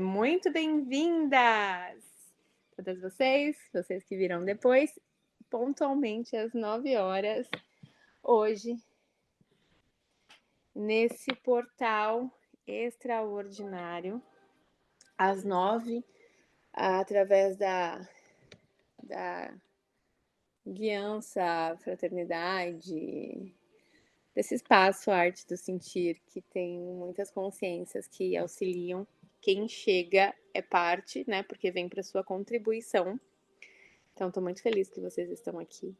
Muito bem-vindas! Todas vocês que virão depois, pontualmente às 9 horas, hoje, nesse portal extraordinário, às 9, através da guiança, fraternidade, desse espaço Arte do Sentir, que tem muitas consciências que auxiliam. Quem chega é parte, né? Porque vem para sua contribuição. Então, estou muito feliz que vocês estão aqui.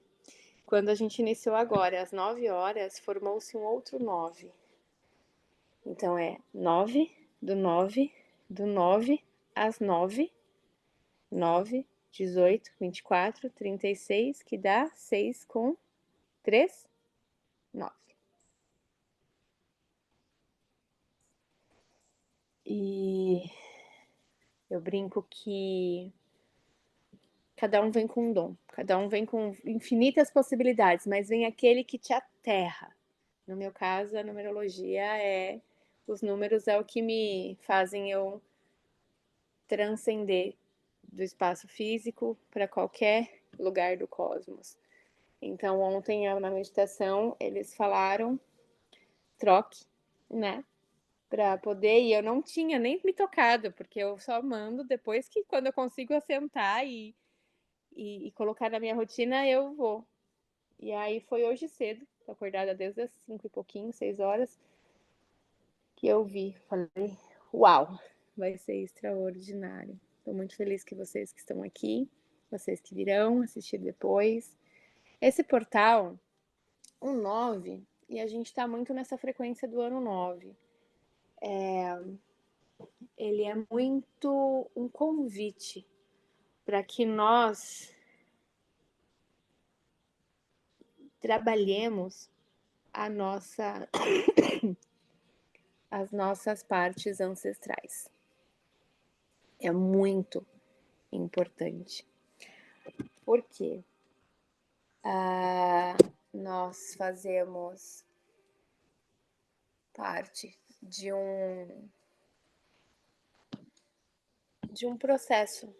Quando a gente iniciou agora, às 9 horas, formou-se um outro 9. Então, é 9, do 9, do 9 às 9, 9, 18, 24, 36, que dá 6 com 3, 9. E eu brinco que cada um vem com um dom, cada um vem com infinitas possibilidades, mas vem aquele que te aterra. No meu caso, a numerologia os números é o que me fazem eu transcender do espaço físico para qualquer lugar do cosmos. Então, ontem na meditação, eles falaram, troque, né? Para poder, e eu não tinha nem me tocado, porque eu só mando depois que quando eu consigo assentar e colocar na minha rotina, eu vou. E aí foi hoje cedo, tô acordada desde as 5 e pouquinho, 6 horas, que eu vi. Falei, uau, vai ser extraordinário. Estou muito feliz que vocês que estão aqui, vocês que virão assistir depois. Esse portal, o 9, e a gente está muito nessa frequência do ano 9. Ele é muito um convite para que nós trabalhemos as nossas partes ancestrais. É muito importante. Por quê? Nós fazemos parte de um processo,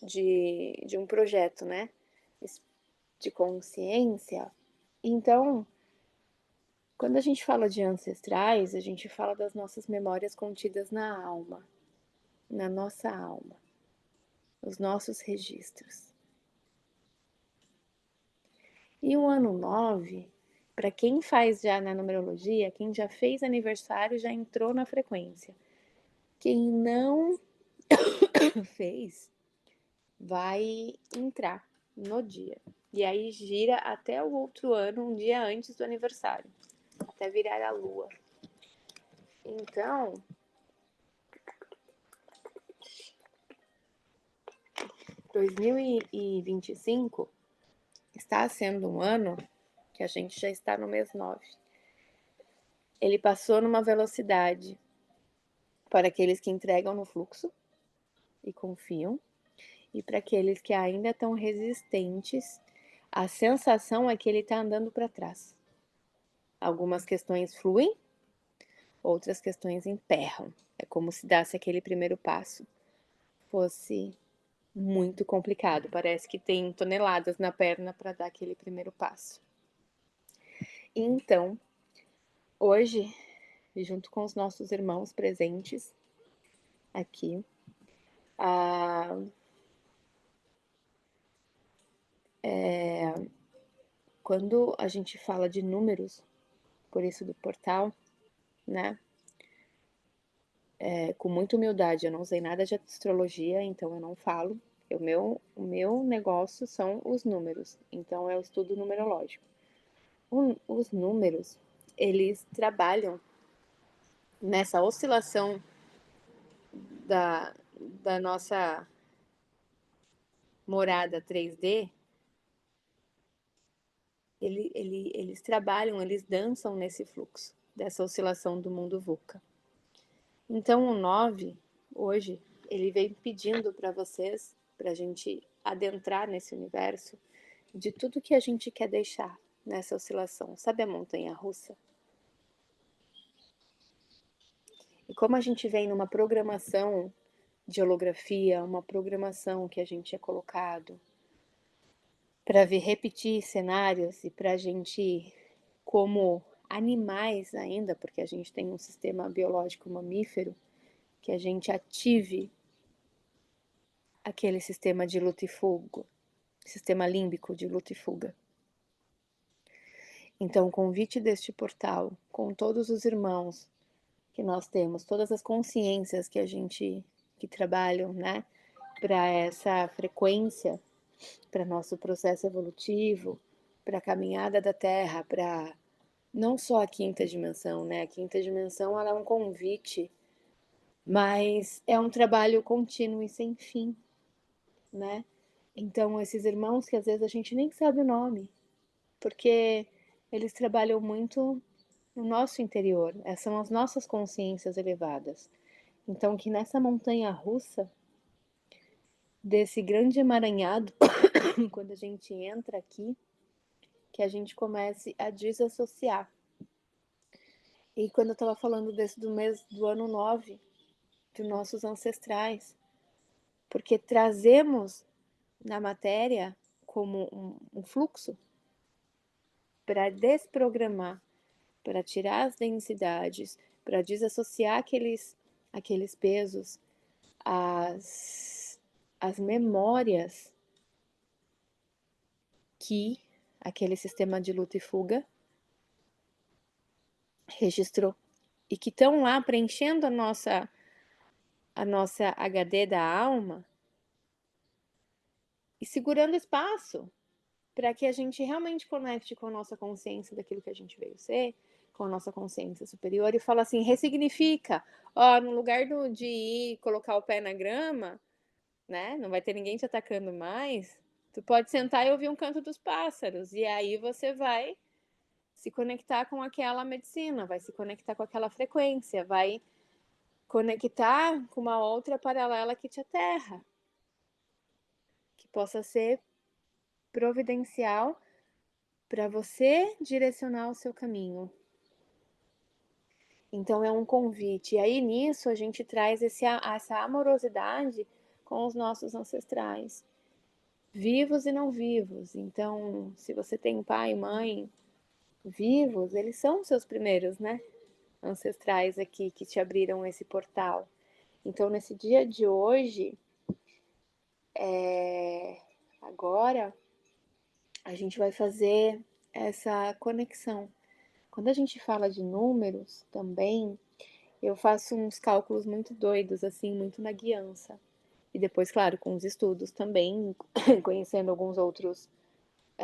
de um projeto, né? De consciência. Então, quando a gente fala de ancestrais, a gente fala das nossas memórias contidas na alma, na nossa alma, os nossos registros. E o ano 9, para quem faz já na numerologia, quem já fez aniversário já entrou na frequência. Quem não fez, vai entrar no dia. E aí gira até o outro ano, um dia antes do aniversário, até virar a lua. Então, 2025 está sendo um ano que a gente já está no mês 9. Ele passou numa velocidade para aqueles que entregam no fluxo e confiam, e para aqueles que ainda estão resistentes, a sensação é que ele está andando para trás. Algumas questões fluem, outras questões emperram. É como se desse aquele primeiro passo fosse muito complicado. Parece que tem toneladas na perna para dar aquele primeiro passo. Então, hoje, junto com os nossos irmãos presentes aqui, quando a gente fala de números, por isso do portal, né? Com muita humildade, eu não sei nada de astrologia, então eu não falo. O meu negócio são os números, então é o estudo numerológico. Os números, eles trabalham nessa oscilação da nossa morada 3D, eles trabalham, eles dançam nesse fluxo, dessa oscilação do mundo VUCA. Então, o 9, hoje, ele vem pedindo para vocês, para a gente adentrar nesse universo, de tudo que a gente quer deixar nessa oscilação. Sabe a montanha russa? E como a gente vem numa programação de holografia, uma programação que a gente é colocado para ver repetir cenários e para a gente, como animais ainda, porque a gente tem um sistema biológico mamífero, que a gente ative aquele sistema de luta e fuga, sistema límbico de luta e fuga. Então, o convite deste portal, com todos os irmãos que nós temos, todas as consciências que a gente que trabalham, né, para essa frequência, para nosso processo evolutivo, para a caminhada da Terra, para não só a quinta dimensão, né? A quinta dimensão ela é um convite, mas é um trabalho contínuo e sem fim, né? Então, esses irmãos que às vezes a gente nem sabe o nome, porque eles trabalham muito no nosso interior, essas são as nossas consciências elevadas. Então, que nessa montanha russa, desse grande emaranhado, quando a gente entra aqui, que a gente comece a desassociar. E quando eu estava falando desse do mês do ano 9, dos nossos ancestrais, porque trazemos na matéria como um fluxo para desprogramar, para tirar as densidades, para desassociar aqueles pesos, as memórias que aquele sistema de luta e fuga registrou e que estão lá preenchendo a nossa HD da alma e segurando espaço para que a gente realmente conecte com a nossa consciência daquilo que a gente veio ser, com a nossa consciência superior e fala assim, ressignifica, ó, no lugar de ir colocar o pé na grama, né, não vai ter ninguém te atacando mais, tu pode sentar e ouvir um canto dos pássaros, e aí você vai se conectar com aquela medicina, vai se conectar com aquela frequência, vai conectar com uma outra paralela que te aterra, que possa ser providencial para você direcionar o seu caminho. Então é um convite. E aí nisso a gente traz essa amorosidade com os nossos ancestrais, vivos e não vivos. Então, se você tem pai e mãe vivos, eles são seus primeiros, né? Ancestrais aqui que te abriram esse portal. Então, nesse dia de hoje, agora, a gente vai fazer essa conexão. Quando a gente fala de números também, eu faço uns cálculos muito doidos, assim, muito na guiança. E depois, claro, com os estudos também, conhecendo alguns outros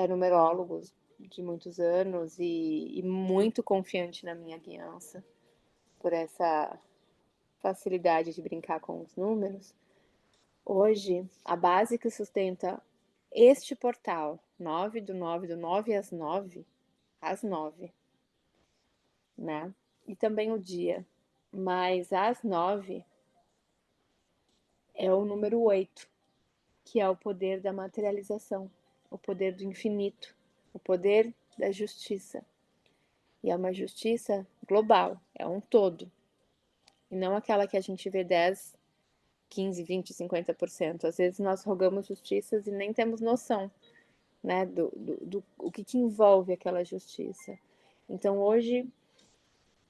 numerólogos de muitos anos e muito confiante na minha guiança, por essa facilidade de brincar com os números. Hoje, a base que sustenta este portal, 9 do 9 do 9 às 9, né? E também o dia, mas às 9 é o número 8, que é o poder da materialização, o poder do infinito, o poder da justiça. E é uma justiça global, é um todo. E não aquela que a gente vê 10, 15, 20, 50%. Às vezes nós rogamos justiças e nem temos noção, né, do o que envolve aquela justiça. Então hoje,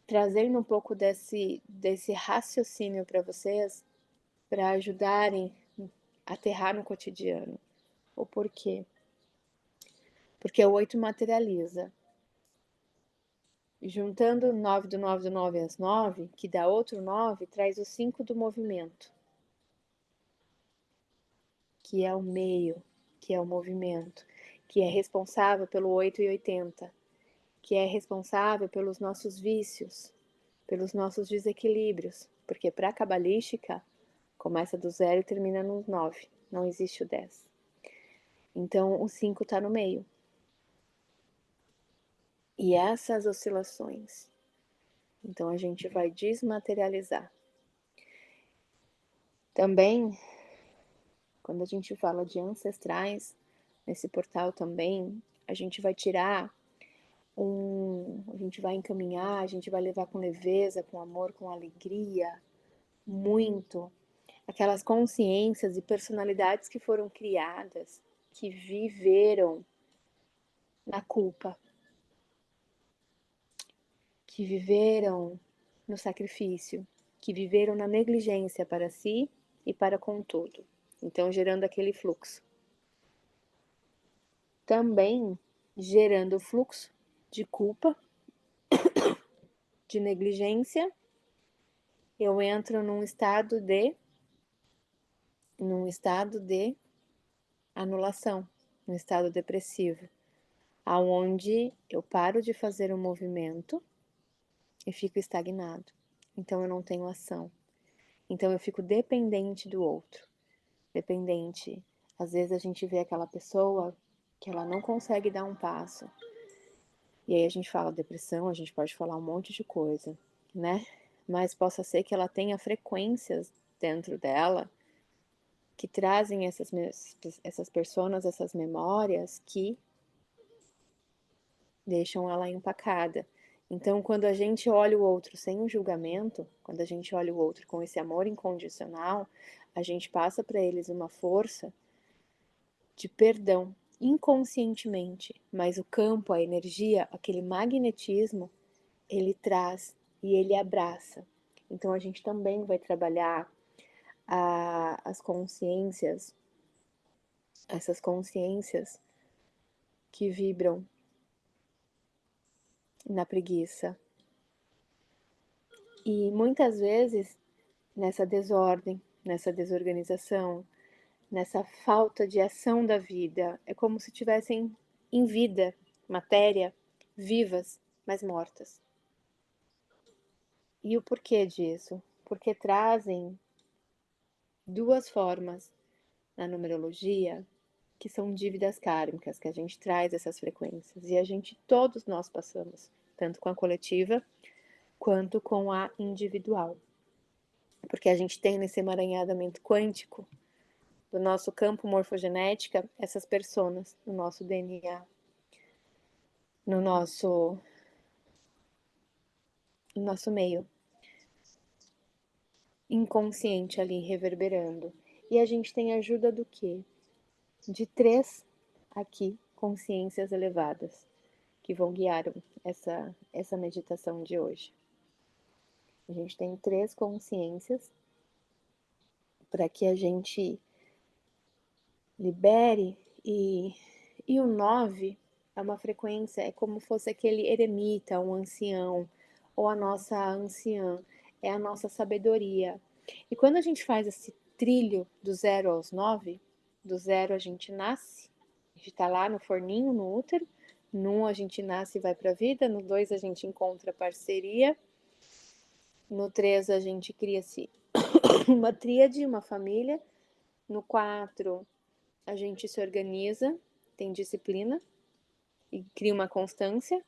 trazendo um pouco desse raciocínio para vocês, para ajudarem a aterrar no cotidiano. O porquê? Porque o 8 materializa. Juntando 9 do 9 do 9 às 9, que dá outro 9, traz o 5 do movimento, que é o meio, que é o movimento, que é responsável pelo 8 e 80, que é responsável pelos nossos vícios, pelos nossos desequilíbrios, porque para a cabalística começa do 0 e termina no 9, não existe o 10. Então o 5 está no meio. E essas oscilações, então a gente vai desmaterializar. Também, quando a gente fala de ancestrais, nesse portal também, a gente vai tirar a gente vai encaminhar, a gente vai levar com leveza, com amor, com alegria, muito. Aquelas consciências e personalidades que foram criadas, que viveram na culpa, que viveram no sacrifício, que viveram na negligência para si e para com tudo. Então, gerando aquele fluxo. Também gerando o fluxo de culpa, de negligência, eu entro num estado de anulação, num estado depressivo, aonde eu paro de fazer um movimento e fico estagnado. Então eu não tenho ação. Então eu fico dependente do outro. Dependente. Às vezes a gente vê aquela pessoa que ela não consegue dar um passo. E aí a gente fala depressão, a gente pode falar um monte de coisa, né? Mas possa ser que ela tenha frequências dentro dela que trazem essas personas, essas memórias que deixam ela empacada. Então, quando a gente olha o outro sem o julgamento, quando a gente olha o outro com esse amor incondicional, a gente passa para eles uma força de perdão inconscientemente, mas o campo, a energia, aquele magnetismo, ele traz e ele abraça. Então, a gente também vai trabalhar as consciências, essas consciências que vibram na preguiça. E muitas vezes, nessa desordem, nessa desorganização, nessa falta de ação da vida, é como se tivessem em vida, matéria, vivas, mas mortas. E o porquê disso? Porque trazem duas formas na numerologia que são dívidas kármicas, que a gente traz essas frequências. E a gente, todos nós passamos, tanto com a coletiva quanto com a individual. Porque a gente tem nesse emaranhadamento quântico do nosso campo morfogenética essas personas no nosso DNA, no nosso meio inconsciente ali reverberando. E a gente tem ajuda do quê? De 3 aqui consciências elevadas que vão guiar essa meditação de hoje. A gente tem 3 consciências para que a gente libere e o 9 é uma frequência, é como fosse aquele eremita, um ancião, ou a nossa anciã, é a nossa sabedoria. E quando a gente faz esse trilho do 0 aos 9, do 0 a gente nasce, a gente está lá no forninho, no útero, no 1 a gente nasce e vai para a vida, no 2 a gente encontra parceria, no 3 a gente cria-se uma tríade, uma família, no 4 a gente se organiza, tem disciplina e cria uma constância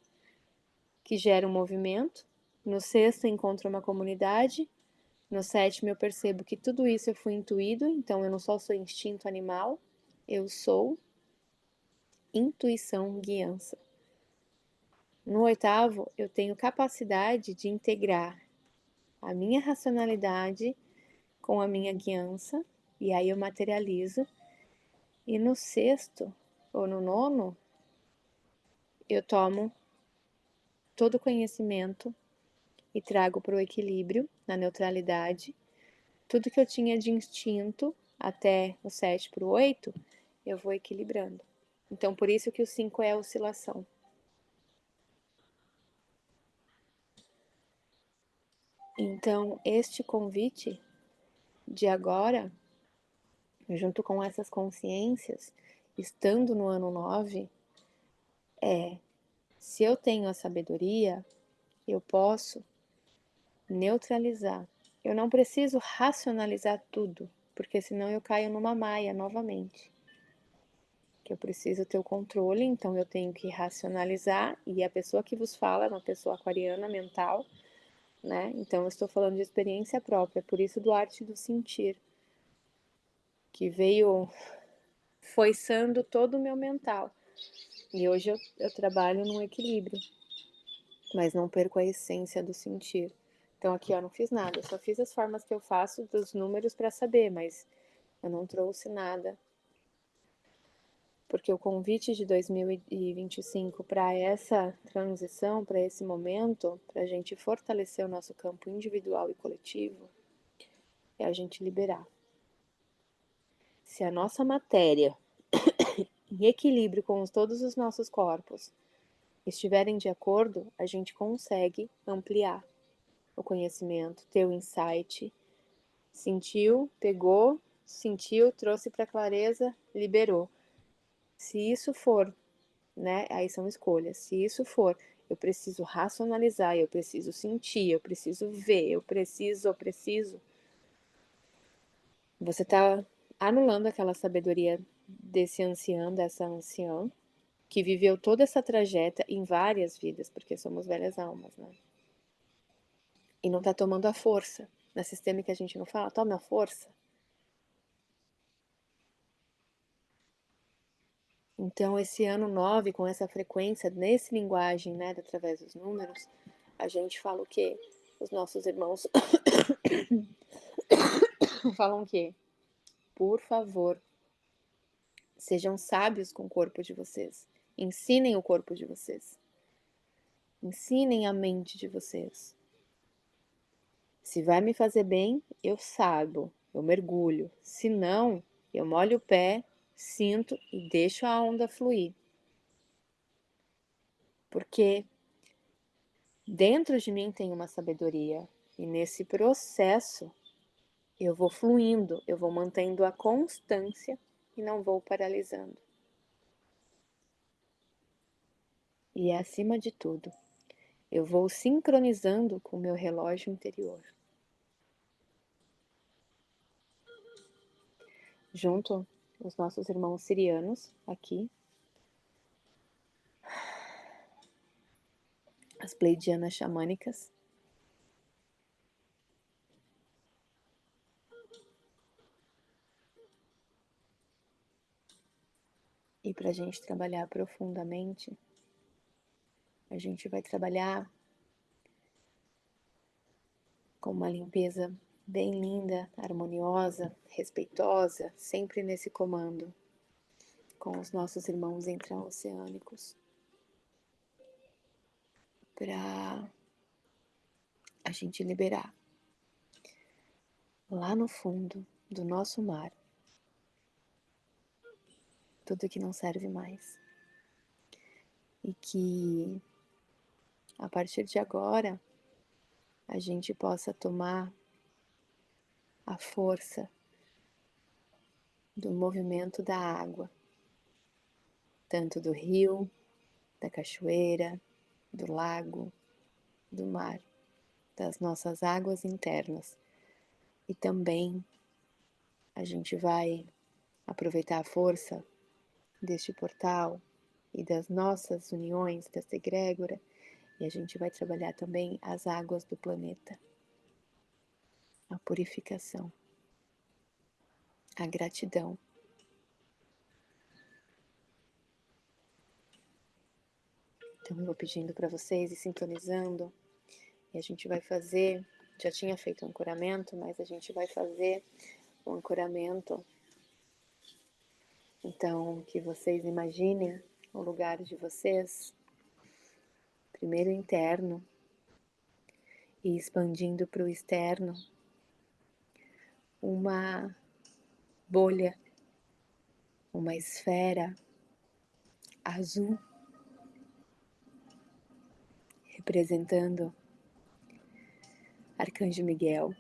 que gera um movimento. No 6º encontro uma comunidade. No 7º eu percebo que tudo isso eu fui intuído, então eu não só sou instinto animal, eu sou intuição, guiança. No 8º eu tenho capacidade de integrar a minha racionalidade com a minha guiança, e aí eu materializo. E no 6º ou no 9º eu tomo todo o conhecimento e trago para o equilíbrio, na neutralidade. Tudo que eu tinha de instinto até o 7 para o 8, eu vou equilibrando. Então, por isso que o 5 é a oscilação. Então, este convite de agora, junto com essas consciências, estando no ano 9, se eu tenho a sabedoria, eu posso neutralizar. Eu não preciso racionalizar tudo, porque senão eu caio numa maia novamente. Que eu preciso ter o controle, então eu tenho que racionalizar, e a pessoa que vos fala é uma pessoa aquariana mental, né? Então eu estou falando de experiência própria, por isso do arte do sentir, que veio foiçando todo o meu mental. E hoje eu trabalho num equilíbrio, mas não perco a essência do sentir. Então aqui eu não fiz nada, eu só fiz as formas que eu faço dos números para saber, mas eu não trouxe nada. Porque o convite de 2025 para essa transição, para esse momento, para a gente fortalecer o nosso campo individual e coletivo, é a gente liberar. Se a nossa matéria, em equilíbrio com todos os nossos corpos, estiverem de acordo, a gente consegue ampliar o conhecimento, ter o insight. Sentiu, pegou, sentiu, trouxe para clareza, liberou. Se isso for, né? Aí são escolhas. Se isso for, eu preciso racionalizar, eu preciso sentir, eu preciso ver, eu preciso. Você está anulando aquela sabedoria desse ancião, dessa anciã, que viveu toda essa trajetória em várias vidas, porque somos velhas almas, né? E não está tomando a força. Na sistêmica a gente não fala, tome a força. Então, esse ano 9, com essa frequência, nesse linguagem, né, através dos números, a gente fala o quê? Os nossos irmãos falam o quê? Por favor, sejam sábios com o corpo de vocês. Ensinem o corpo de vocês. Ensinem a mente de vocês. Se vai me fazer bem, eu saibo, eu mergulho. Se não, eu molho o pé, sinto e deixo a onda fluir. Porque dentro de mim tem uma sabedoria e nesse processo eu vou fluindo, eu vou mantendo a constância e não vou paralisando. E é acima de tudo, eu vou sincronizando com o meu relógio interior. Junto os nossos irmãos sirianos aqui, as pleidianas xamânicas, e para a gente trabalhar profundamente, a gente vai trabalhar com uma limpeza bem linda, harmoniosa, respeitosa, sempre nesse comando com os nossos irmãos intraoceânicos, para a gente liberar lá no fundo do nosso mar tudo que não serve mais. E que a partir de agora a gente possa tomar a força do movimento da água, tanto do rio, da cachoeira, do lago, do mar, das nossas águas internas. E também a gente vai aproveitar a força deste portal e das nossas uniões, desta egrégora, e a gente vai trabalhar também as águas do planeta, a purificação, a gratidão. Então eu vou pedindo para vocês e sintonizando, e a gente vai fazer, já tinha feito um ancoramento, mas a gente vai fazer um ancoramento. Então, que vocês imaginem o lugar de vocês, primeiro interno, e expandindo para o externo, uma bolha, uma esfera azul, representando Arcanjo Miguel,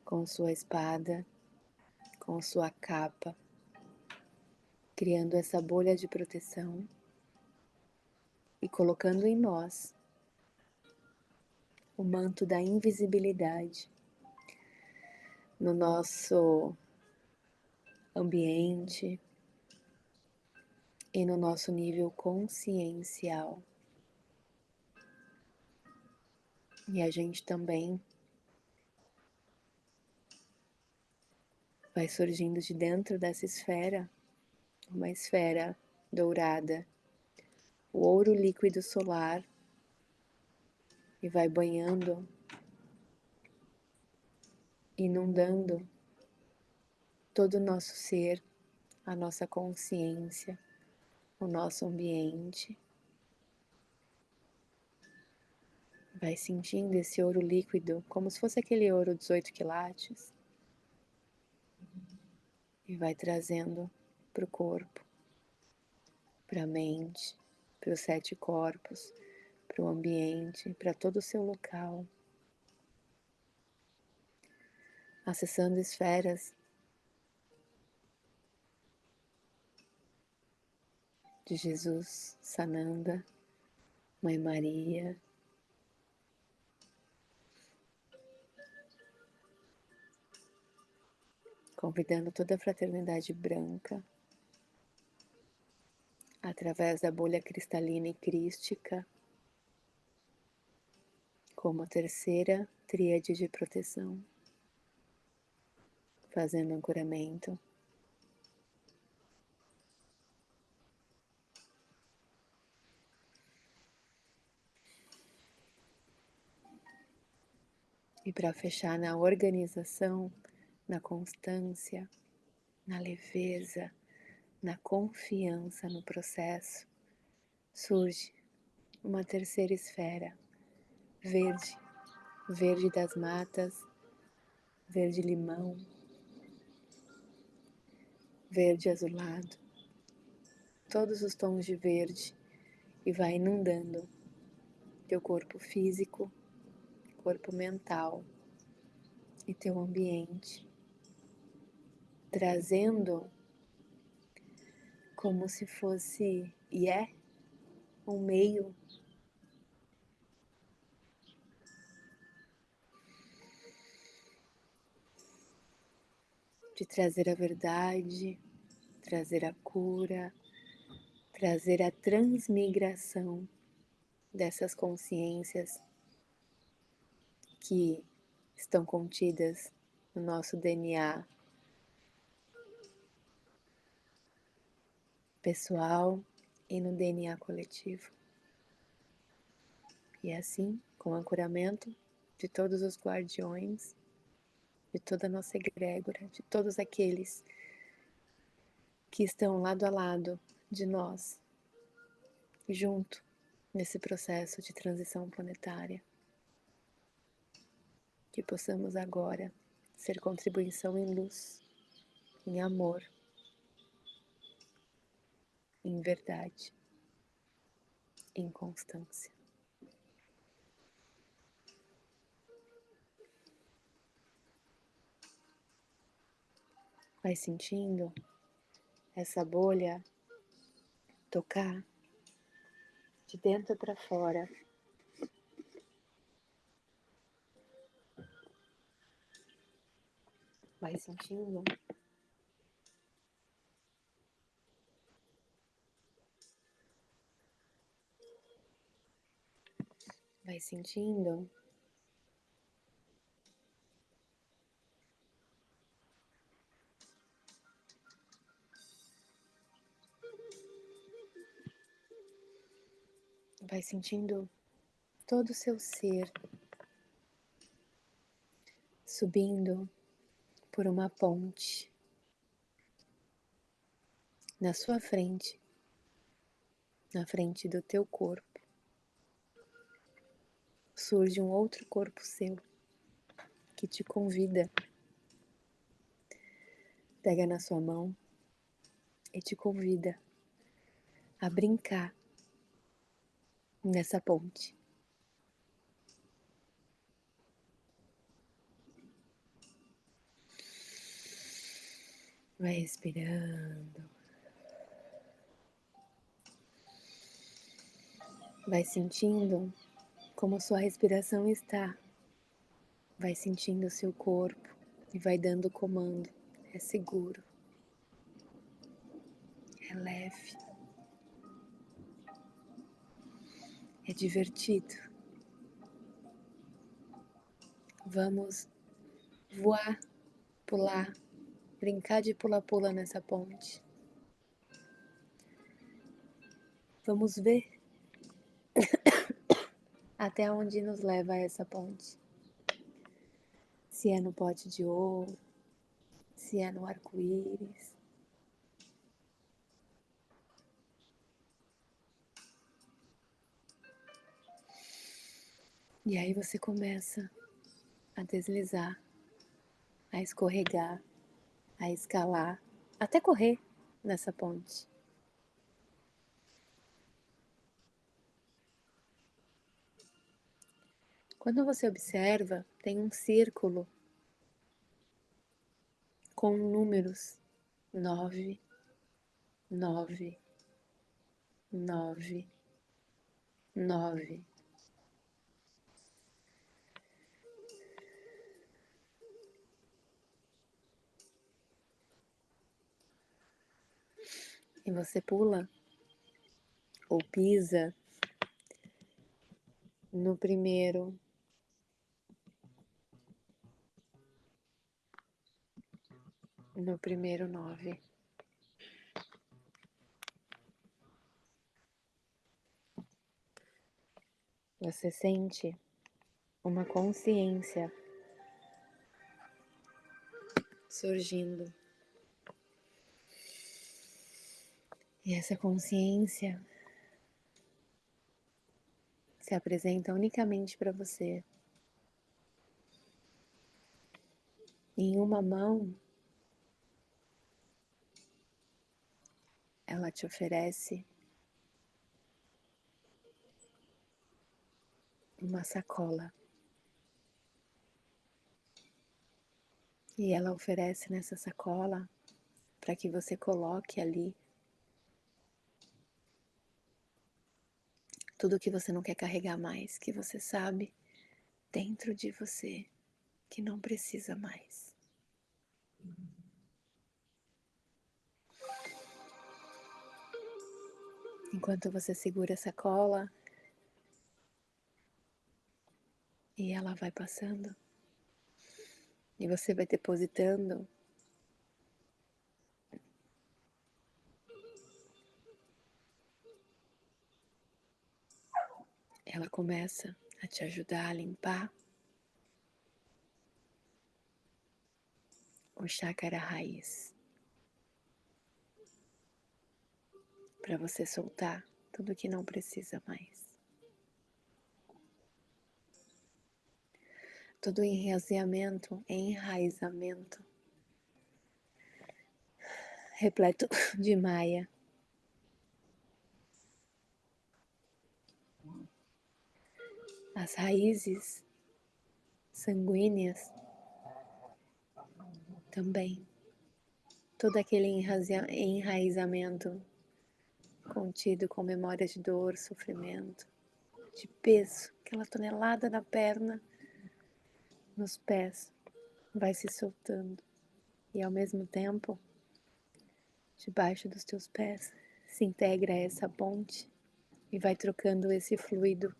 com sua espada, com sua capa, criando essa bolha de proteção e colocando em nós o manto da invisibilidade no nosso ambiente e no nosso nível consciencial. E a gente também vai surgindo de dentro dessa esfera uma esfera dourada, o ouro líquido solar, e vai banhando, inundando todo o nosso ser, a nossa consciência, o nosso ambiente. Vai sentindo esse ouro líquido como se fosse aquele ouro 18 quilates e vai trazendo para o corpo, para a mente, para os 7 corpos, para o ambiente, para todo o seu local, acessando esferas de Jesus, Sananda, Mãe Maria, convidando toda a fraternidade branca, através da bolha cristalina e crística, como a terceira tríade de proteção, fazendo ancoramento. E para fechar na organização, na constância, na leveza, na confiança no processo, surge uma terceira esfera, verde, verde das matas, verde limão, verde azulado, todos os tons de verde, e vai inundando teu corpo físico, corpo mental e teu ambiente, trazendo como se fosse e é um meio de trazer a verdade, trazer a cura, trazer a transmigração dessas consciências que estão contidas no nosso DNA pessoal e no DNA coletivo. E assim, com o ancoramento de todos os guardiões, de toda a nossa egrégora, de todos aqueles que estão lado a lado de nós, junto nesse processo de transição planetária, que possamos agora ser contribuição em luz, em amor, em verdade, em constância. Vai sentindo essa bolha tocar de dentro para fora. Vai sentindo vai sentindo vai sentindo todo o seu ser subindo por uma ponte na sua frente, na frente do teu corpo. Surge um outro corpo seu que te convida, pega na sua mão e te convida a brincar nessa ponte. Vai respirando, vai sentindo como sua respiração está, vai sentindo o seu corpo e vai dando comando. É seguro, é leve, é divertido. Vamos voar, pular, brincar de pula-pula nessa ponte. Vamos ver até onde nos leva essa ponte. Se é no pote de ouro, se é no arco-íris. E aí você começa a deslizar, a escorregar, a escalar, até correr nessa ponte. Quando você observa, tem um círculo com números 9, 9, 9, 9. E você pula ou pisa no primeiro, no primeiro 9. Você sente uma consciência surgindo. E essa consciência se apresenta unicamente para você. Em uma mão, ela te oferece uma sacola. E ela oferece nessa sacola para que você coloque ali tudo que você não quer carregar mais, que você sabe dentro de você que não precisa mais. Enquanto você segura a sacola e ela vai passando, e você vai depositando ela começa a te ajudar a limpar o chácara raiz, para você soltar tudo que não precisa mais. Todo enraizamento, repleto de maia. As raízes sanguíneas também. Todo aquele enraizamento contido com memórias de dor, sofrimento, de peso, aquela tonelada na perna, nos pés, vai se soltando. E ao mesmo tempo, debaixo dos teus pés, se integra essa ponte e vai trocando esse fluido.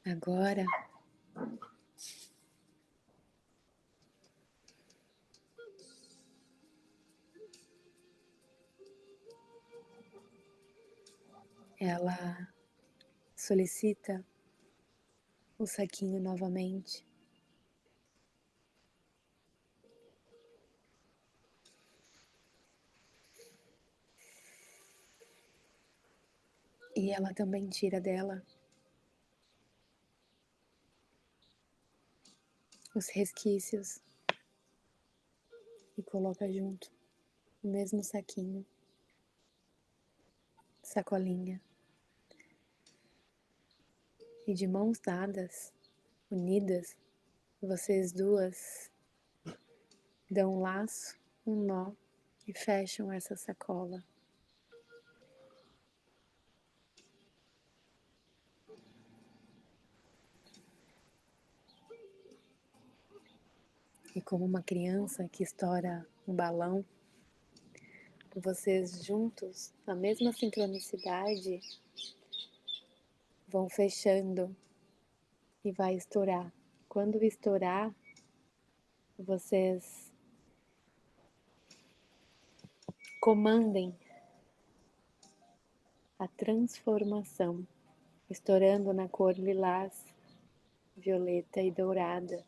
Agora, ela solicita o saquinho novamente. E ela também tira dela os resquícios e coloca junto no mesmo saquinho, sacolinha. E de mãos dadas, unidas, vocês duas dão um laço, um nó e fecham essa sacola. E como uma criança que estoura um balão, vocês juntos, na mesma sincronicidade, vão fechando e vai estourar. Quando estourar, vocês comandem a transformação, estourando na cor lilás, violeta e dourada,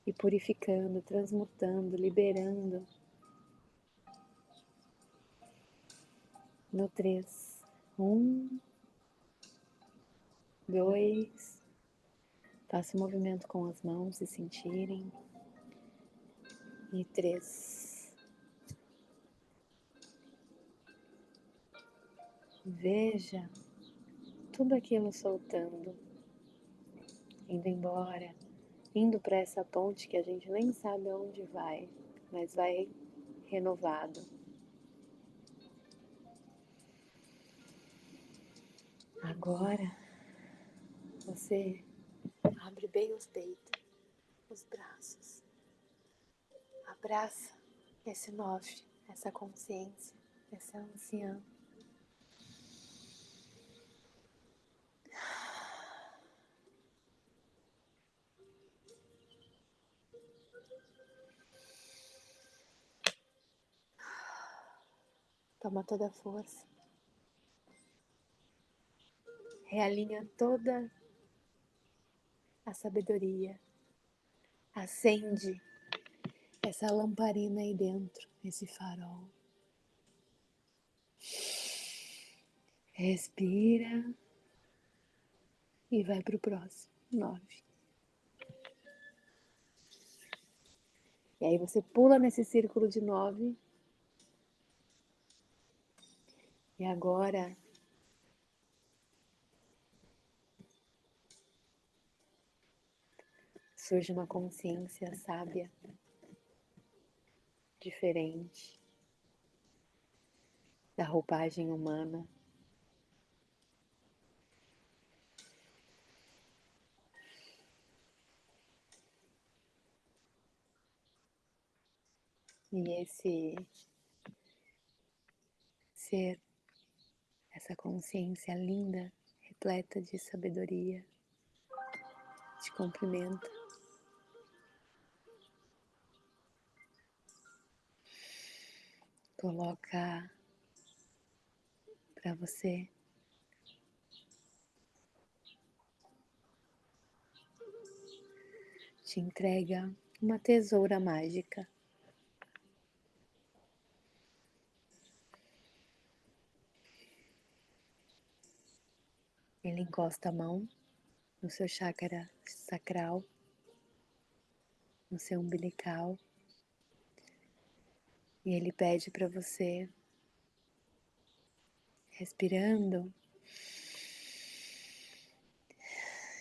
e purificando, transmutando, liberando. No 3, 1, 2, faça o movimento com as mãos se sentirem. E 3. Veja tudo aquilo soltando, indo embora, indo para essa ponte que a gente nem sabe aonde vai, mas vai renovado. Agora você abre bem os peitos, os braços, abraça esse 9, essa consciência, essa anciã. Toma toda a força. Realinha toda a sabedoria. Acende essa lamparina aí dentro, esse farol. Respira e vai pro próximo. 9. E aí você pula nesse círculo de 9. E agora surge uma consciência sábia, diferente da roupagem humana. E esse ser, essa consciência linda, repleta de sabedoria, te cumprimenta. Coloca para você te entrega uma tesoura mágica. Ele encosta a mão no seu chakra sacral, no seu umbilical, e ele pede para você, respirando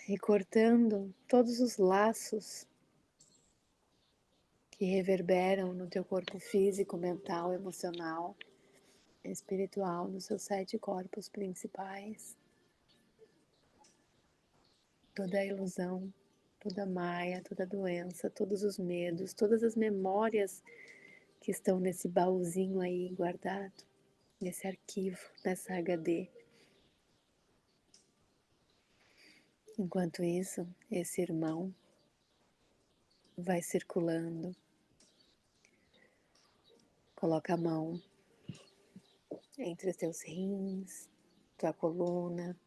e cortando todos os laços que reverberam no teu corpo físico, mental, emocional, espiritual, nos seus 7 corpos principais. Toda a ilusão, toda a maia, toda a doença, todos os medos, todas as memórias que estão nesse baúzinho aí guardado, nesse arquivo, nessa HD. Enquanto isso, esse irmão vai circulando, coloca a mão entre os teus rins, tua coluna,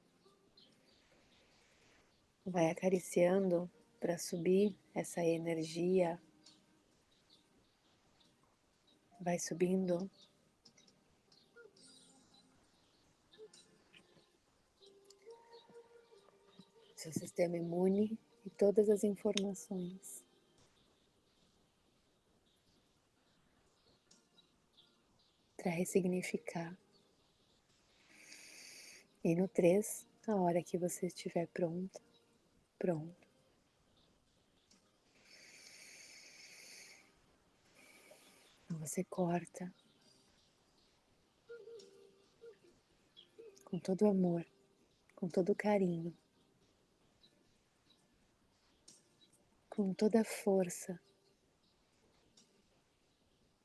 vai acariciando para subir essa energia, vai subindo seu sistema imune e todas as informações. Para ressignificar. E no 3, a hora que você estiver pronto, você corta com todo amor, com todo carinho, com toda a força,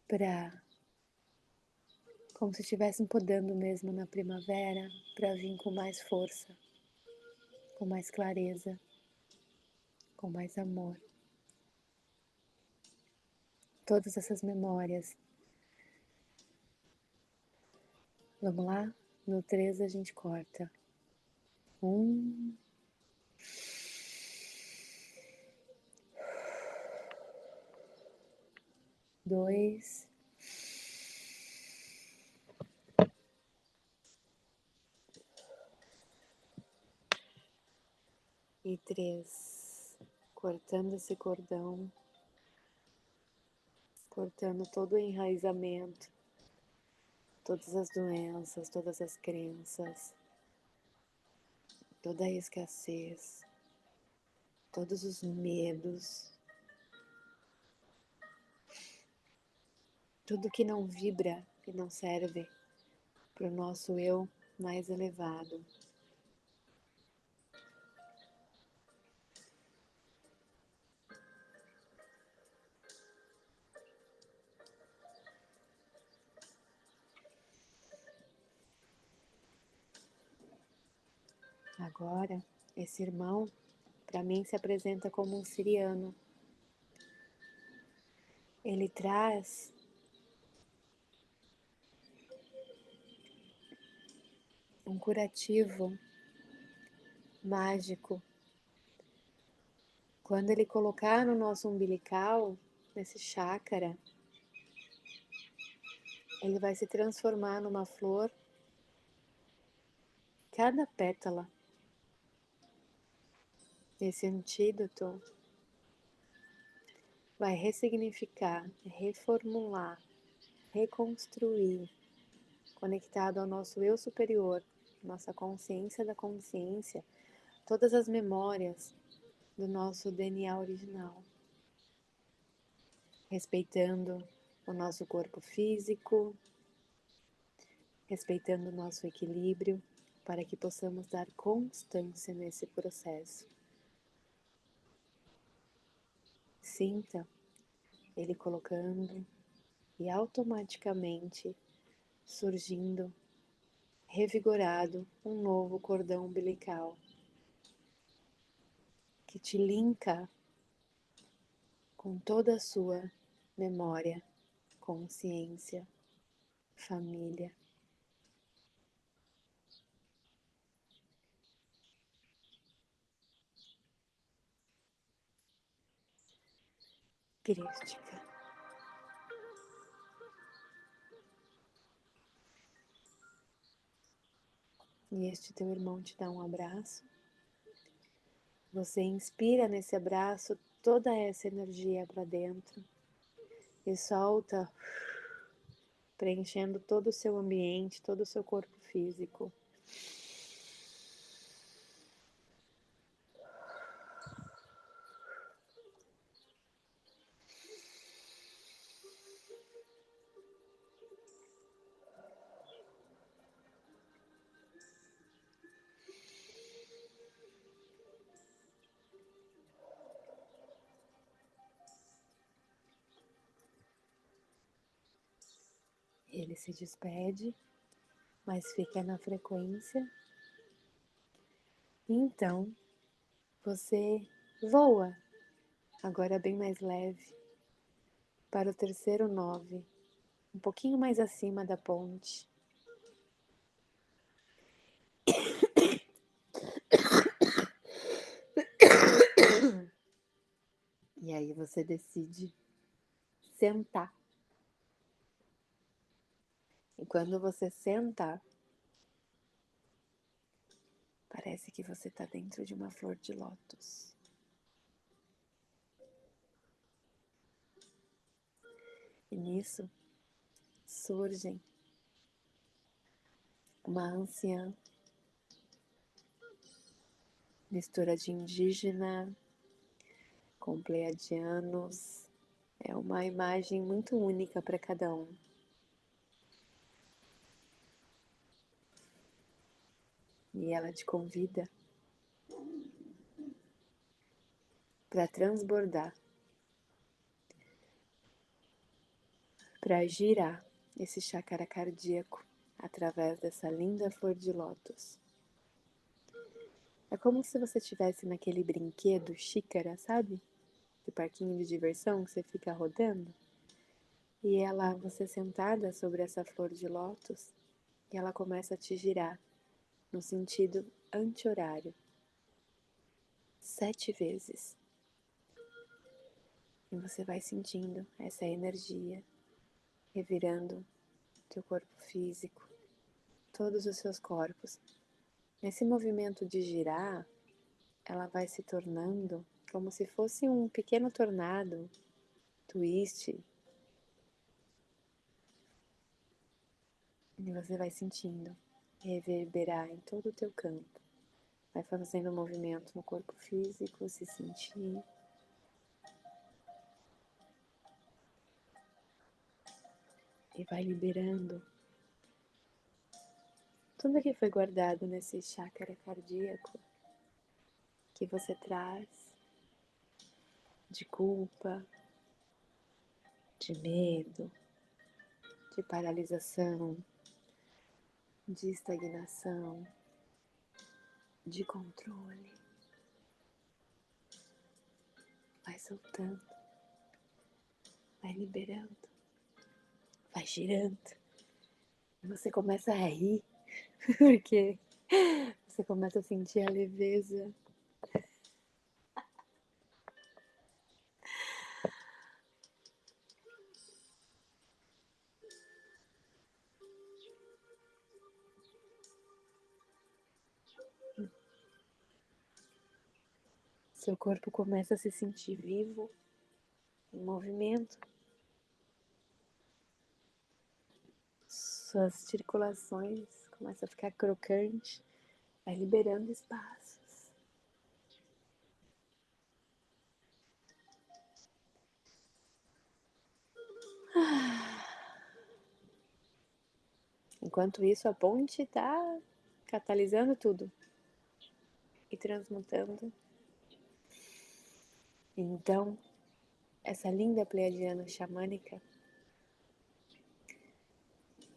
para, como se estivesse podando mesmo na primavera, para vir com mais força, com mais clareza, com mais amor. Todas essas memórias. Vamos lá? No 3 a gente corta. 1, 2, e 3. Cortando esse cordão, cortando todo o enraizamento, todas as doenças, todas as crenças, toda a escassez, todos os medos, tudo que não vibra e não serve para o nosso eu mais elevado. Agora, esse irmão, para mim, se apresenta como um siriano. Ele traz um curativo mágico. Quando ele colocar no nosso umbilical, nesse chácara, ele vai se transformar numa flor. Cada pétala, esse antídoto, vai ressignificar, reformular, reconstruir, conectado ao nosso eu superior, nossa consciência da consciência, todas as memórias do nosso DNA original, respeitando o nosso corpo físico, respeitando o nosso equilíbrio, para que possamos dar constância nesse processo. Sinta ele colocando e automaticamente surgindo, revigorado, um novo cordão umbilical que te linka com toda a sua memória, consciência, família. Crística. E este teu irmão te dá um abraço. Você inspira nesse abraço toda essa energia para dentro e solta, preenchendo todo o seu ambiente, todo o seu corpo físico. Ele se despede, mas fica na frequência. Então, você voa, agora bem mais leve, para o terceiro 9, um pouquinho mais acima da ponte. E aí você decide sentar. E quando você senta, parece que você está dentro de uma flor de lótus. E nisso surgem uma anciã, mistura de indígena com pleiadianos. É uma imagem muito única para cada um. E ela te convida para transbordar, para girar esse chácara cardíaco através dessa linda flor de lótus. É como se você estivesse naquele brinquedo xícara, sabe? Do parquinho de diversão que você fica rodando. E ela, você sentada sobre essa flor de lótus, e ela começa a te girar no sentido anti-horário 7 vezes. E você vai sentindo essa energia revirando teu corpo físico, todos os seus corpos. Nesse movimento de girar, ela vai se tornando como se fosse um pequeno tornado, twist. E você vai sentindo reverberar em todo o teu campo. Vai fazendo movimento no corpo físico, se sentir. E vai liberando tudo que foi guardado nesse chácara cardíaco que você traz de culpa, de medo, de paralisação, de estagnação, de controle. Vai soltando, vai liberando, vai girando. E você começa a rir, porque você começa a sentir a leveza. Seu corpo começa a se sentir vivo, em movimento. Suas circulações começam a ficar crocante, vai liberando espaços. Enquanto isso, a ponte está catalisando tudo e transmutando. Então, essa linda pleiadiana xamânica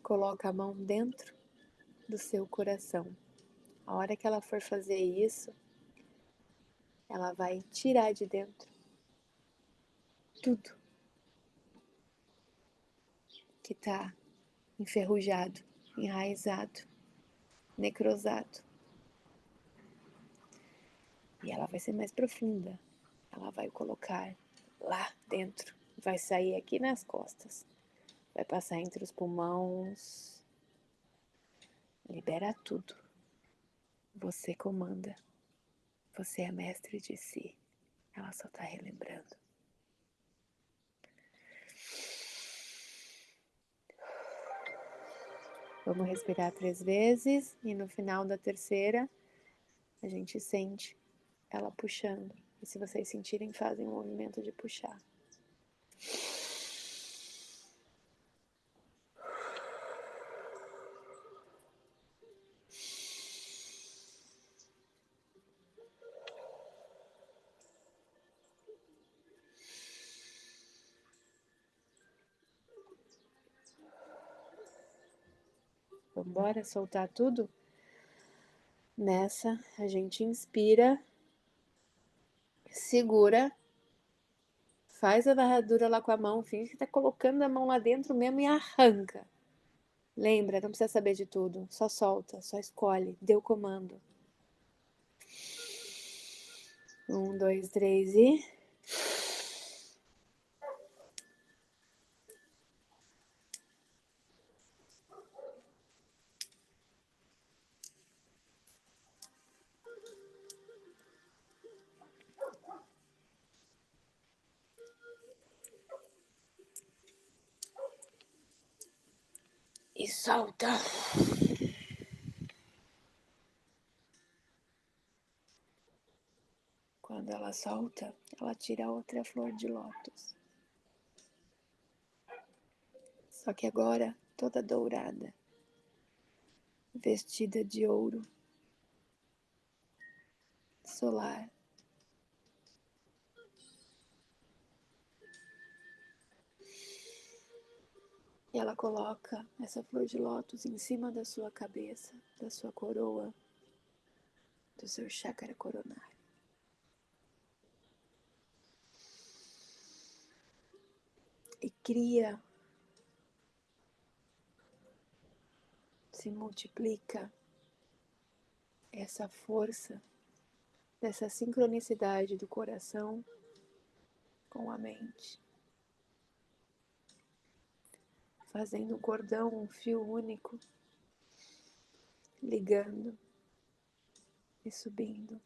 coloca a mão dentro do seu coração. A hora que ela for fazer isso, ela vai tirar de dentro tudo que está enferrujado, enraizado, necrosado. E ela vai ser mais profunda. Ela vai colocar lá dentro, vai sair aqui nas costas, vai passar entre os pulmões, libera tudo. Você comanda, você é mestre de si. Ela só está relembrando. Vamos respirar 3 vezes e no final da terceira a gente sente ela puxando. E se vocês sentirem, fazem um movimento de puxar. Vamos embora soltar tudo? Nessa, a gente inspira, segura, faz a varradura lá com a mão, finge que tá colocando a mão lá dentro mesmo e arranca. Lembra, não precisa saber de tudo, só solta, só escolhe, dê o comando. 1, 2, 3 e... E solta. Quando ela solta, ela tira outra flor de lótus. Só que agora toda dourada, vestida de ouro solar. E ela coloca essa flor de lótus em cima da sua cabeça, da sua coroa, do seu chácara coronário. E cria, se multiplica essa força dessa sincronicidade do coração com a mente, fazendo um cordão, um fio único, ligando e subindo.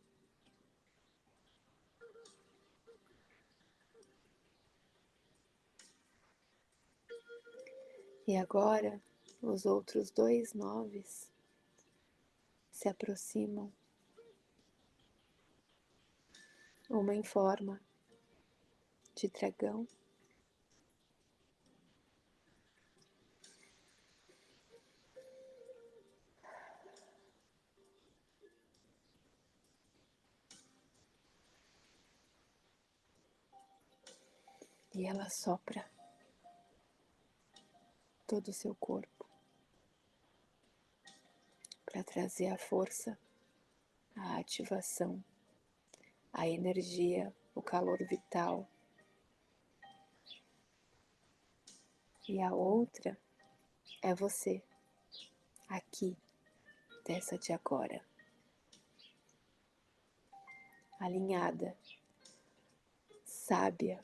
E agora, os outros 2 noves se aproximam, uma em forma de dragão, e ela sopra todo o seu corpo para trazer a força, a ativação, a energia, o calor vital. E a outra é você, aqui, dessa de agora, alinhada, sábia,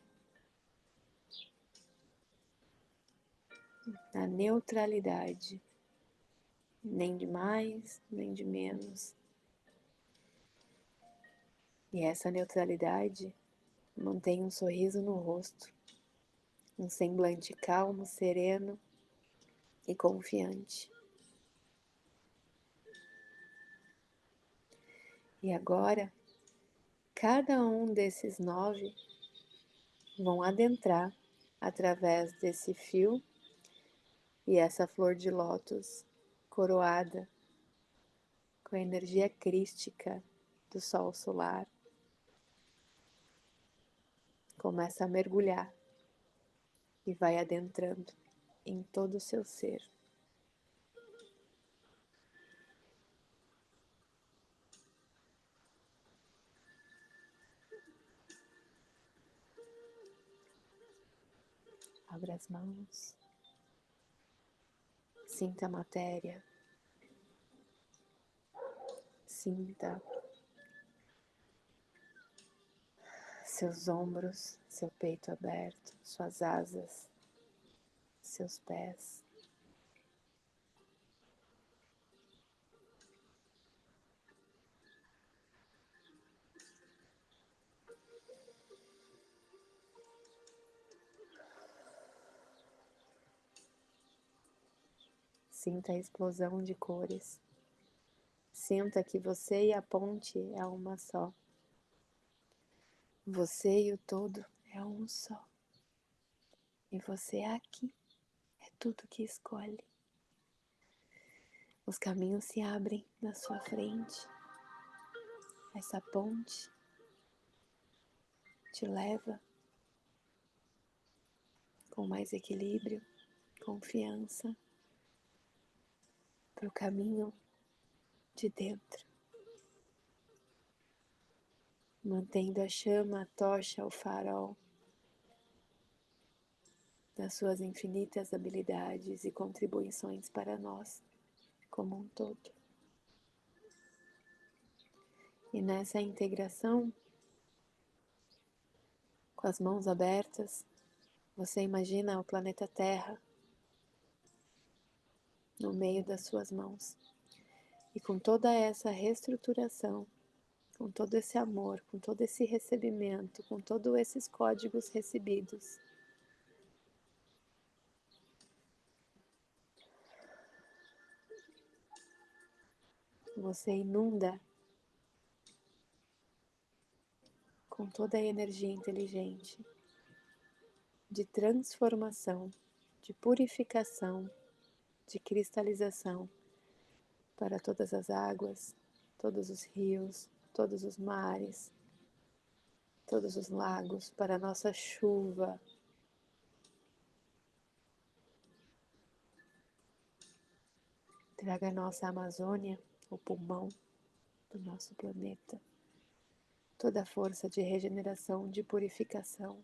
na neutralidade, nem de mais, nem de menos. E essa neutralidade mantém um sorriso no rosto, um semblante calmo, sereno e confiante. E agora, cada um desses 9 vão adentrar através desse fio e essa flor de lótus coroada com a energia crística do sol solar. Começa a mergulhar e vai adentrando em todo o seu ser. Abra as mãos, sinta a matéria, sinta seus ombros, seu peito aberto, suas asas, seus pés. Sinta a explosão de cores. Sinta que você e a ponte é uma só. Você e o todo é um só. E você aqui é tudo que escolhe. Os caminhos se abrem na sua frente. Essa ponte te leva com mais equilíbrio, confiança, para o caminho de dentro, mantendo a chama, a tocha, o farol das suas infinitas habilidades e contribuições para nós como um todo. E nessa integração, com as mãos abertas, você imagina o planeta Terra no meio das suas mãos. E com toda essa reestruturação, com todo esse amor, com todo esse recebimento, com todos esses códigos recebidos, você inunda com toda a energia inteligente de transformação, de purificação, de cristalização para todas as águas, todos os rios, todos os mares, todos os lagos, para a nossa chuva. Traga a nossa Amazônia, o pulmão do nosso planeta, toda a força de regeneração, de purificação,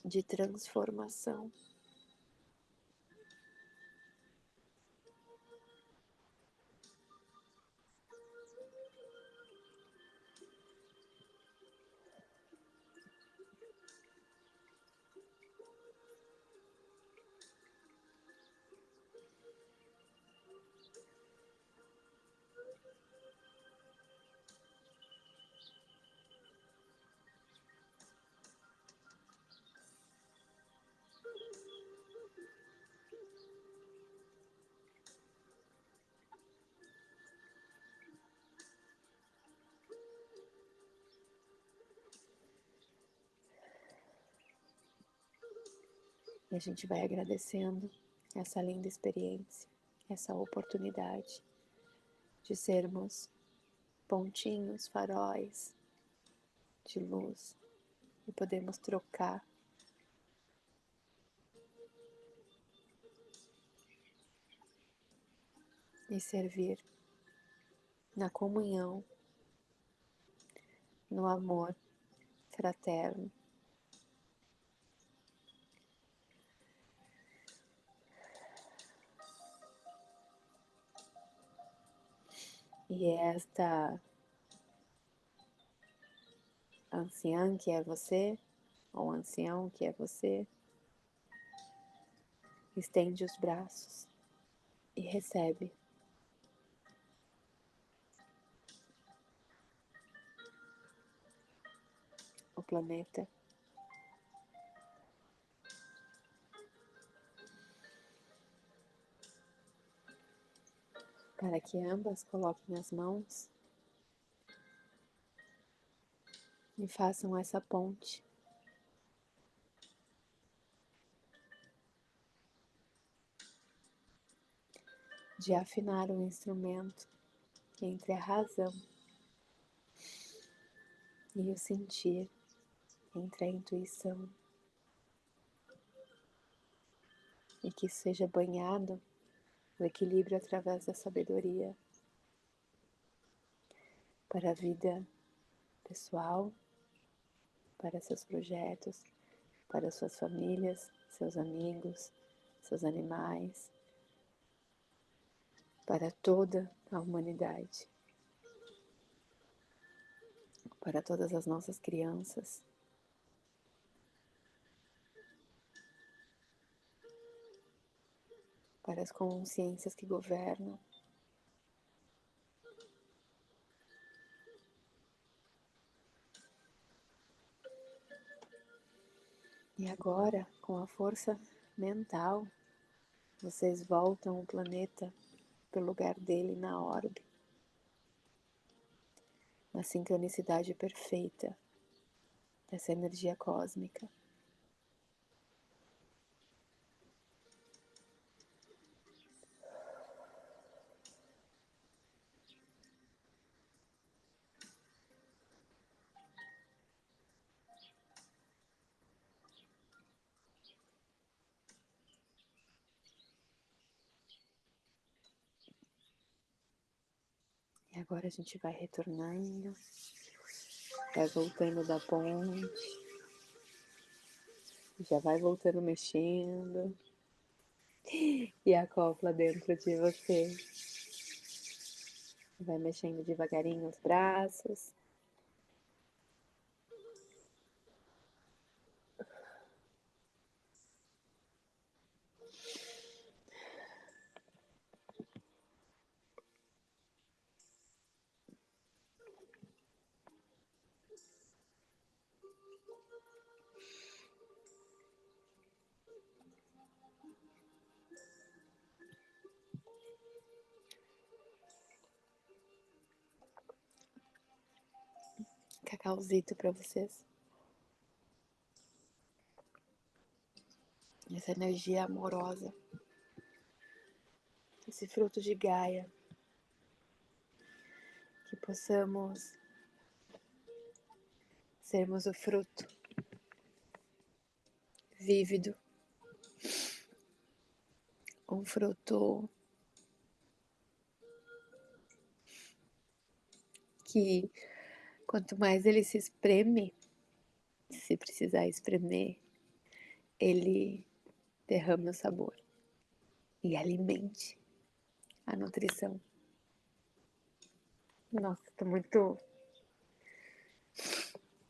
de transformação. E a gente vai agradecendo essa linda experiência, essa oportunidade de sermos pontinhos, faróis de luz e podemos trocar e servir na comunhão, no amor fraterno. E esta anciã que é você, ou ancião que é você, estende os braços e recebe o planeta para que ambas coloquem as mãos e façam essa ponte de afinar o instrumento entre a razão e o sentir, entre a intuição, e que seja banhado o equilíbrio através da sabedoria para a vida pessoal, para seus projetos, para suas famílias, seus amigos, seus animais, para toda a humanidade, para todas as nossas crianças, para as consciências que governam. E agora, com a força mental, vocês voltam o planeta para o lugar dele na órbita, na sincronicidade perfeita dessa energia cósmica. E agora a gente vai retornando, vai voltando da ponte, já vai voltando mexendo e acopla dentro de você. Vai mexendo devagarinho os braços. Cacauzito para vocês. Essa energia amorosa, esse fruto de Gaia, que possamos sermos o fruto vívido, um fruto que quanto mais ele se espreme, se precisar espremer, ele derrama o sabor e alimente a nutrição. Nossa, tô muito.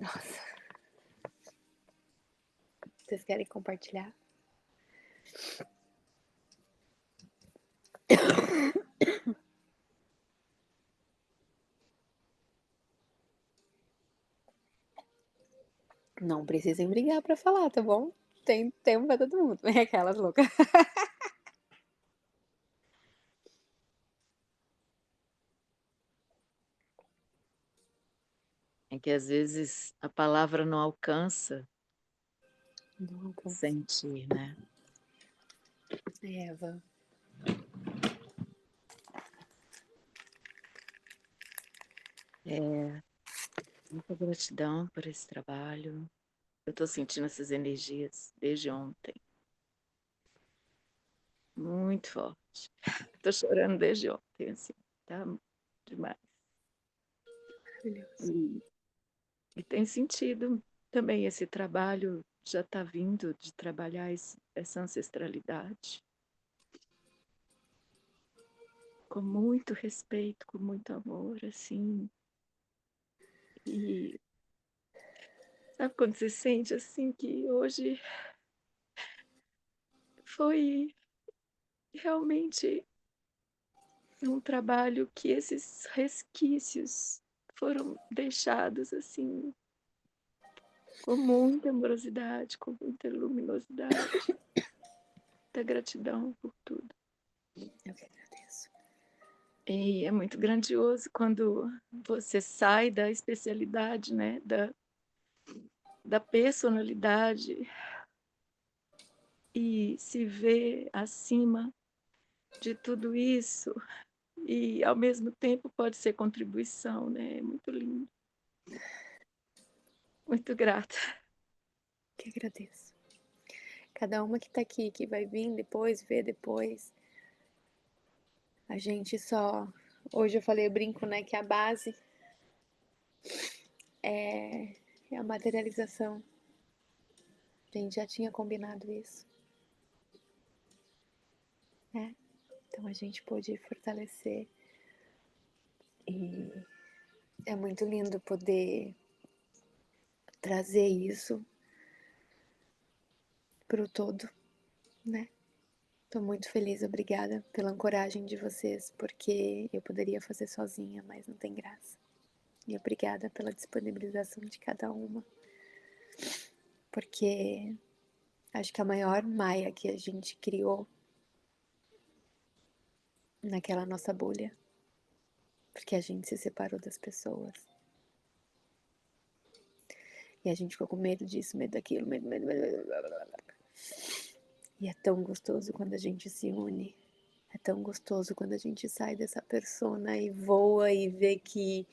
Nossa. Vocês querem compartilhar? Não precisem brigar pra falar, tá bom? Tem tempo pra todo mundo. É aquelas loucas. É que às vezes a palavra não alcança Não alcança. sentir, né? Eva. Muita gratidão por esse trabalho. Eu estou sentindo essas energias desde ontem. Muito forte. Estou chorando desde ontem, assim. Tá demais. Maravilhoso. E tem sentido também esse trabalho, já está vindo de trabalhar essa ancestralidade. Com muito respeito, com muito amor, assim. E sabe quando você sente assim que hoje foi realmente um trabalho que esses resquícios foram deixados assim com muita amorosidade, com muita luminosidade, muita gratidão por tudo. Eu que agradeço. E é muito grandioso quando você sai da especialidade, né, da personalidade e se vê acima de tudo isso e ao mesmo tempo pode ser contribuição, né? É muito lindo. Muito grata. Que agradeço. Cada uma que tá aqui, que vai vir depois, ver depois. A gente só. Hoje eu falei, eu brinco, né, que a base é a materialização. A gente já tinha combinado isso, né? Então a gente pôde fortalecer. E é muito lindo poder trazer isso pro todo, né? Tô muito feliz, obrigada pela ancoragem de vocês, porque eu poderia fazer sozinha, mas não tem graça. E obrigada pela disponibilização de cada uma, porque acho que a maior maia que a gente criou naquela nossa bolha, porque a gente se separou das pessoas. E a gente ficou com medo disso, medo daquilo, medo. E é tão gostoso quando a gente se une. É tão gostoso quando a gente sai dessa persona e voa e vê que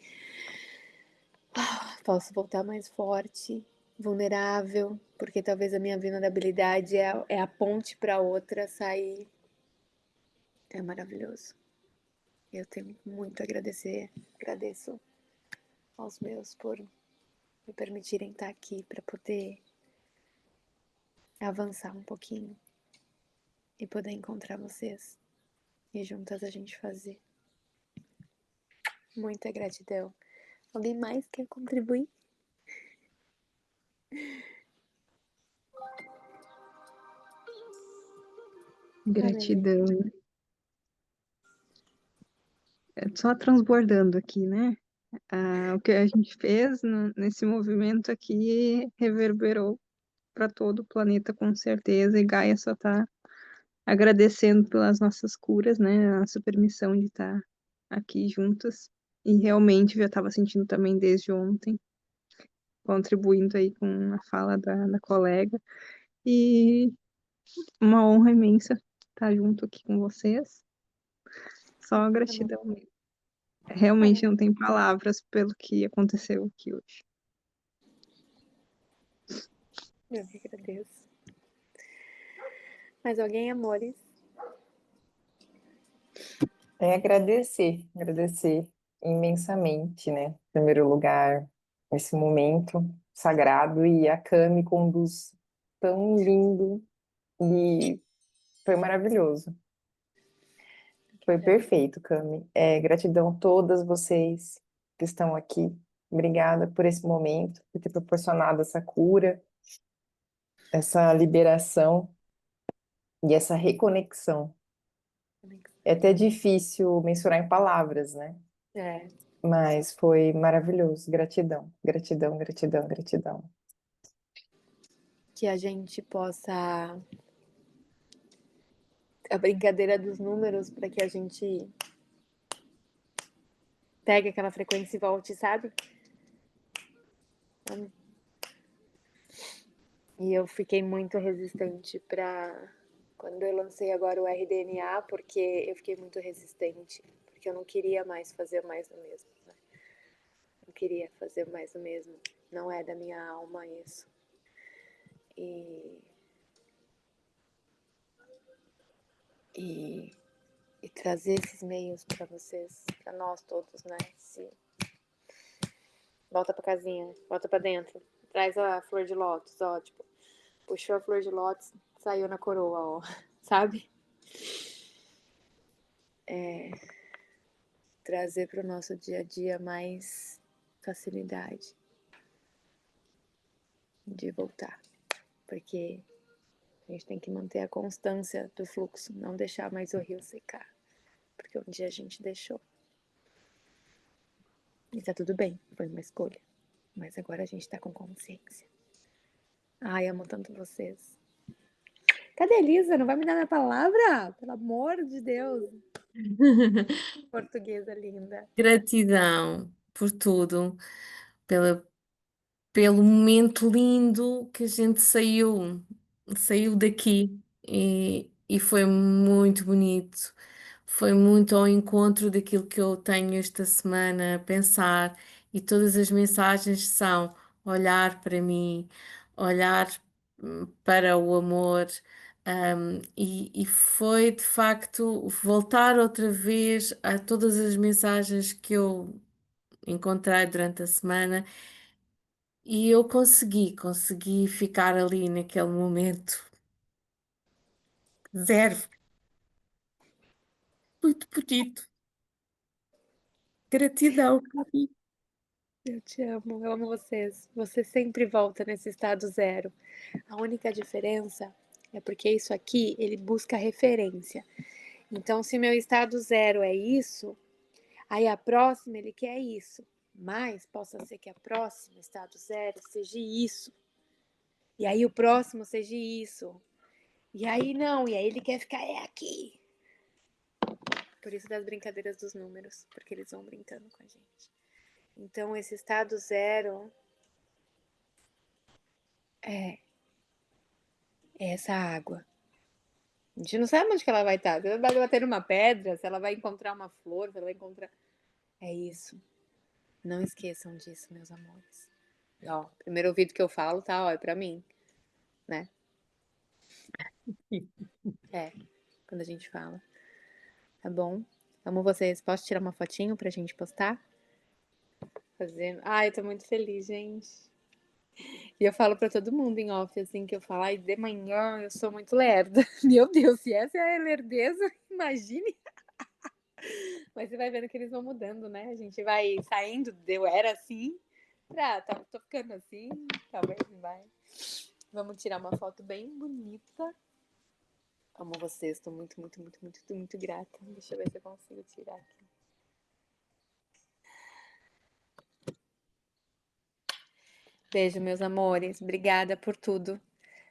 posso voltar mais forte, vulnerável, porque talvez a minha vulnerabilidade é a ponte para outra sair. É maravilhoso. Eu tenho muito a agradecer. Agradeço aos meus por me permitirem estar aqui para poder avançar um pouquinho e poder encontrar vocês e juntas a gente fazer. Muita gratidão. Alguém mais quer contribuir? Gratidão. É só transbordando aqui, né? O que a gente fez nesse movimento aqui reverberou para todo o planeta com certeza, e Gaia só está agradecendo pelas nossas curas, né? A nossa permissão de estar aqui juntas. E realmente já estava sentindo também desde ontem, contribuindo aí com a fala da colega. E uma honra imensa estar junto aqui com vocês. Só gratidão mesmo. Realmente não tem palavras pelo que aconteceu aqui hoje. Eu que agradeço. Mais alguém, amores? É agradecer, agradecer imensamente, né? Em primeiro lugar, esse momento sagrado e a Cami conduz tão lindo e foi maravilhoso. Foi perfeito, Cami. Gratidão a todas vocês que estão aqui. Obrigada por esse momento, por ter proporcionado essa cura, essa liberação e essa reconexão. É até difícil mensurar em palavras, né? É, Mas foi maravilhoso. Gratidão, gratidão, gratidão, gratidão. que a gente possa. A brincadeira dos números para que a gente pegue aquela frequência e volte, sabe? E eu fiquei muito resistente para quando eu lancei agora o RDNA, porque eu fiquei muito resistente, porque eu não queria mais fazer mais do mesmo, né? Não queria fazer mais do mesmo. Não é da minha alma isso. E e, e trazer esses meios para vocês, para nós todos, né? Volta pra casinha, volta pra dentro. Traz a flor de lótus, ó, tipo, puxou a flor de lótus, saiu na coroa, ó, sabe? Trazer para o nosso dia a dia mais facilidade de voltar, porque a gente tem que manter a constância do fluxo, não deixar mais o rio secar, porque um dia a gente deixou. E tá tudo bem, foi uma escolha, mas agora a gente tá com consciência. Ai, amo tanto vocês. Cadê a Elisa? Não vai me dar minha palavra? Pelo amor de Deus. Portuguesa linda. Gratidão por tudo, pela, pelo momento lindo que a gente saiu daqui e foi muito bonito. Foi muito ao encontro daquilo que eu tenho esta semana a pensar, e todas as mensagens são olhar para mim, olhar para o amor. E foi de facto voltar outra vez a todas as mensagens que eu encontrei durante a semana, e eu consegui ficar ali naquele momento. Zero. Muito bonito. Gratidão, Gabi. Eu te amo, eu amo vocês. Você sempre volta nesse estado zero. A única diferença é porque isso aqui, ele busca referência. Então, se meu estado zero é isso, aí a próxima ele quer isso. Mas possa ser que a próxima, estado zero, seja isso. E aí o próximo seja isso. E aí não, e aí ele quer ficar aqui. Por isso das brincadeiras dos números, porque eles vão brincando com a gente. Então, esse estado zero é essa água. A gente não sabe onde que ela vai estar. Se ela vai bater numa pedra, se ela vai encontrar uma flor, se ela vai encontrar. É isso. Não esqueçam disso, meus amores. Ó, primeiro ouvido que eu falo, tá? Ó, é pra mim, né? É, quando a gente fala. Tá bom? Amo vocês. Posso tirar uma fotinho pra gente postar? Fazendo. Ai, eu tô muito feliz, gente. E eu falo pra todo mundo em off, assim, que eu falo, ai, de manhã eu sou muito lerda. Meu Deus, se essa é a lerdeza, imagine. Mas você vai vendo que eles vão mudando, né? A gente vai saindo, eu era assim, tô ficando assim, talvez não vai. Vamos tirar uma foto bem bonita. Amo vocês, tô muito, muito, muito, muito, muito grata. Deixa eu ver se eu consigo tirar aqui. Beijo, meus amores. Obrigada por tudo,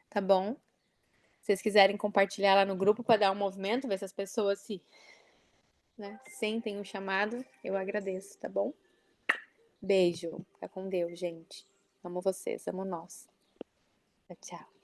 tá bom? Se vocês quiserem compartilhar lá no grupo para dar um movimento, ver se as pessoas sentem o chamado, eu agradeço, tá bom? Beijo. Fica com Deus, gente. Amo vocês, amo nós. Tchau.